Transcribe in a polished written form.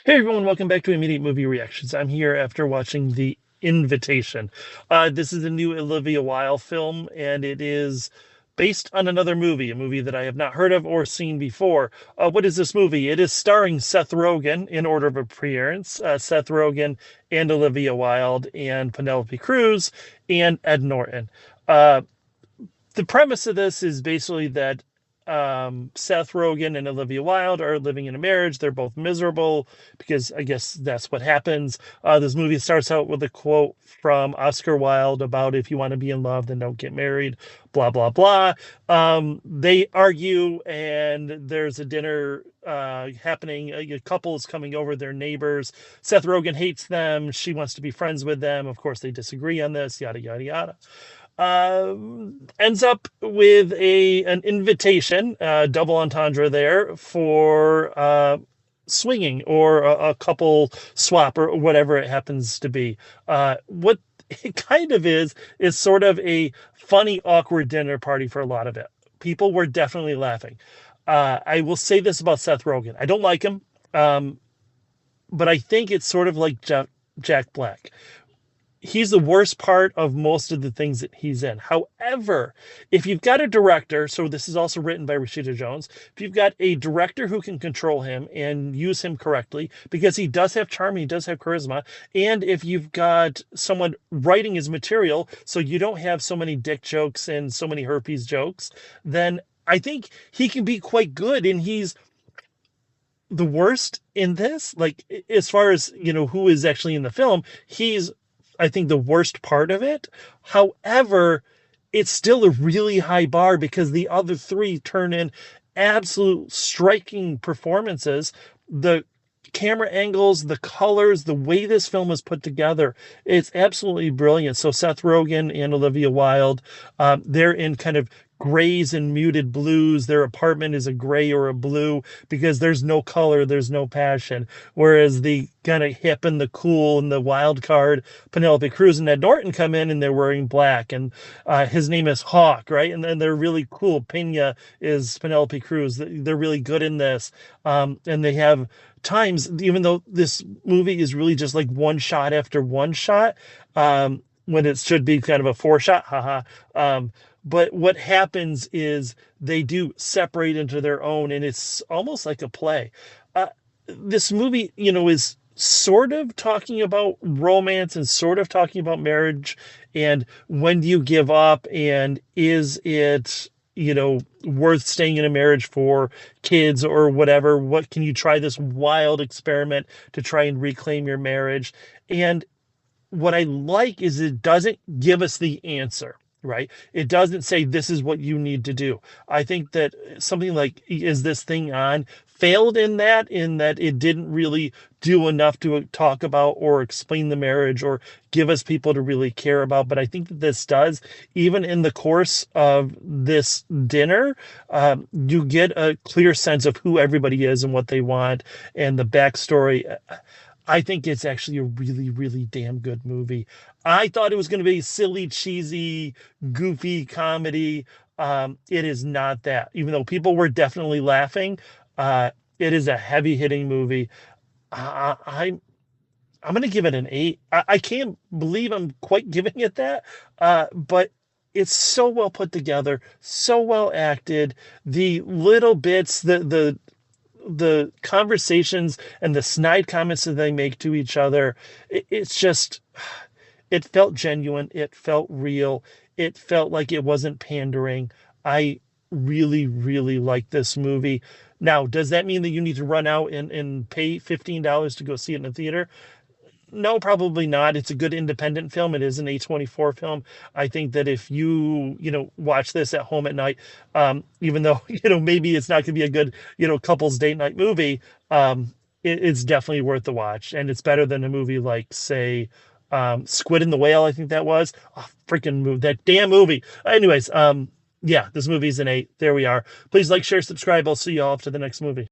Hey everyone, welcome back to Immediate Movie Reactions. I'm here after watching The Invitation. This is a new Olivia Wilde film, and it is based on another movie, a movie that I have not heard of or seen before. What is this movie? It is starring Seth Rogen in order of appearance. Seth Rogen and Olivia Wilde and Penelope Cruz and Ed Norton. Uh, the premise of this is basically that Seth Rogen and Olivia Wilde are living in a marriage. They're both miserable because I guess that's what happens. This movie starts out with a quote from Oscar Wilde about if you want to be in love, then don't get married, blah, blah, blah. They argue, and there's a dinner happening. A couple is coming over, their neighbors. Seth Rogen hates them. She wants to be friends with them. Of course, they disagree on this, yada, yada, yada. Ends up with an invitation, double entendre there for swinging or a couple swap or whatever it happens to be. What it kind of is sort of a funny, awkward dinner party for a lot of it. People were definitely laughing. I will say this about Seth Rogen. I don't like him, but I think it's sort of like Jack Black. He's the worst part of most of the things that he's in. However, if you've got a director, so this is also written by Rashida Jones, if you've got a director who can control him and use him correctly, because he does have charm, he does have charisma, and if you've got someone writing his material so you don't have so many dick jokes and so many herpes jokes, then I think he can be quite good, and he's the worst in this. Like, as far as, who is actually in the film, he's I think the worst part of it. However, it's still a really high bar because the other three turn in absolute striking performances. The camera angles, the colors, the way this film is put together, it's absolutely brilliant. So Seth Rogen and Olivia Wilde, they're in kind of grays and muted blues. Their apartment is a gray or a blue because there's no color, there's no passion. Whereas the kind of hip and the cool and the wild card Penelope Cruz and Ed Norton come in and they're wearing black, and his name is Hawk, right? And then they're really cool. Pena is Penelope Cruz. They're really good in this, and they have times, even though this movie is really just like one shot after one shot, when it should be kind of a four shot, haha. But what happens is they do separate into their own, and it's almost like a play. This movie, is sort of talking about romance and sort of talking about marriage and when do you give up, and is it, worth staying in a marriage for kids or whatever? What can you try this wild experiment to try and reclaim your marriage? And what I like is it doesn't give us the answer, right? It doesn't say this is what you need to do. I think that something like Is This Thing On failed in that it didn't really do enough to talk about or explain the marriage or give us people to really care about. But I think that this does, even in the course of this dinner, you get a clear sense of who everybody is and what they want and the backstory. I think it's actually a really, really damn good movie. I thought it was going to be silly, cheesy, goofy comedy. It is not that. Even though people were definitely laughing, it is a heavy-hitting movie. I'm going to give it an 8. I can't believe I'm quite giving it that, but it's so well put together, so well acted. The little bits, the conversations and the snide comments that they make to each other, it's just, it felt genuine. It felt real. It felt like it wasn't pandering. I really, really like this movie. Now, does that mean that you need to run out and pay $15 to go see it in the theater? No, probably not. It's a good independent film. It is an A24 film. I think that if you, watch this at home at night, even though, maybe it's not going to be a good, couples date night movie, it's definitely worth the watch. And it's better than a movie like, say, Squid and the Whale, I think that was. Oh, freaking movie, that damn movie. Anyways, yeah, this movie's an 8. There we are. Please like, share, subscribe. I'll see you all after the next movie.